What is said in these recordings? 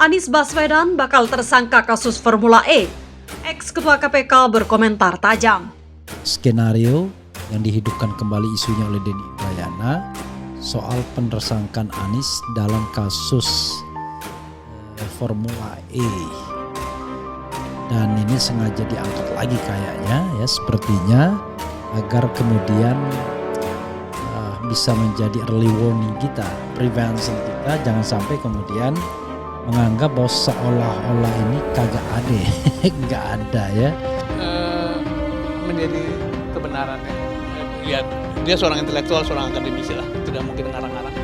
Anies Baswedan bakal tersangka kasus Formula E. Ex-Ketua KPK berkomentar tajam. Skenario yang dihidupkan kembali isunya oleh Denny Indrayana soal penersangkaan Anies dalam kasus Formula E. Dan ini sengaja diangkat lagi kayaknya ya, sepertinya agar kemudian bisa menjadi early warning kita, prevention kita, jangan sampai kemudian menganggap bahwa seolah-olah ini kagak ada, nggak ada ya. Menjadi kebenarannya, ya dia seorang intelektual, seorang akademisi lah, tidak mungkin ngarang-ngarang.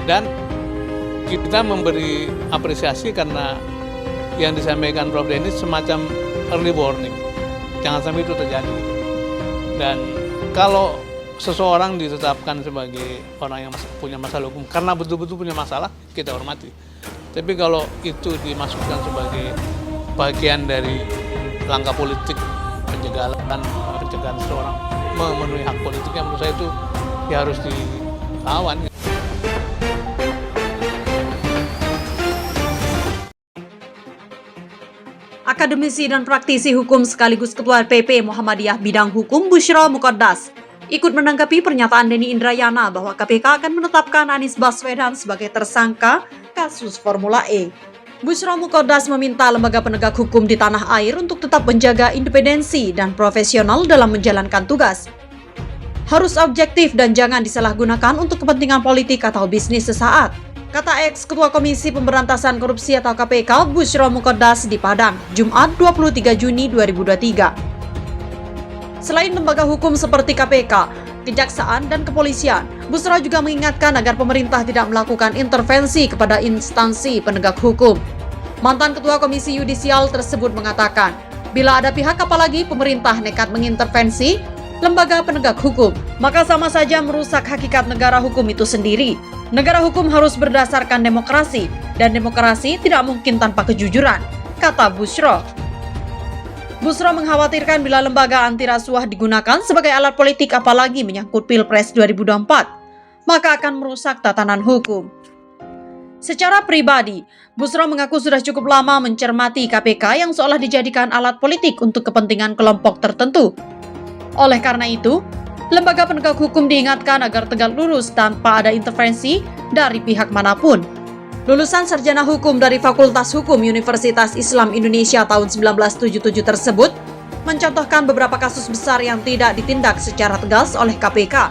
Dan kita memberi apresiasi karena yang disampaikan Prof. Denny semacam early warning, jangan sampai itu terjadi. Dan kalau seseorang ditetapkan sebagai orang yang punya masalah hukum karena betul-betul punya masalah, kita hormati. Tapi kalau itu dimasukkan sebagai bagian dari langkah politik pencegahan seseorang memenuhi hak politiknya, menurut saya itu ya harus dilawan. Akademisi dan praktisi hukum sekaligus Ketua PP Muhammadiyah Bidang Hukum Busyra Muqaddas ikut menanggapi pernyataan Denny Indrayana bahwa KPK akan menetapkan Anies Baswedan sebagai tersangka kasus Formula E. Busyra Muqaddas meminta lembaga penegak hukum di tanah air untuk tetap menjaga independensi dan profesional dalam menjalankan tugas. Harus objektif dan jangan disalahgunakan untuk kepentingan politik atau bisnis sesaat, kata ex-Ketua Komisi Pemberantasan Korupsi atau KPK Busyra Muqaddas di Padang, Jumat 23 Juni 2023. Selain lembaga hukum seperti KPK, Kejaksaan, dan Kepolisian, Busyra juga mengingatkan agar pemerintah tidak melakukan intervensi kepada instansi penegak hukum. Mantan Ketua Komisi Yudisial tersebut mengatakan, bila ada pihak apalagi pemerintah nekat mengintervensi lembaga penegak hukum, maka sama saja merusak hakikat negara hukum itu sendiri. Negara hukum harus berdasarkan demokrasi, dan demokrasi tidak mungkin tanpa kejujuran, kata Busyra. Busyra mengkhawatirkan bila lembaga anti rasuah digunakan sebagai alat politik apalagi menyangkut Pilpres 2024, maka akan merusak tatanan hukum. Secara pribadi, Busyra mengaku sudah cukup lama mencermati KPK yang seolah dijadikan alat politik untuk kepentingan kelompok tertentu. Oleh karena itu, lembaga penegak hukum diingatkan agar tegak lurus tanpa ada intervensi dari pihak manapun. Lulusan sarjana hukum dari Fakultas Hukum Universitas Islam Indonesia tahun 1977 tersebut mencontohkan beberapa kasus besar yang tidak ditindak secara tegas oleh KPK.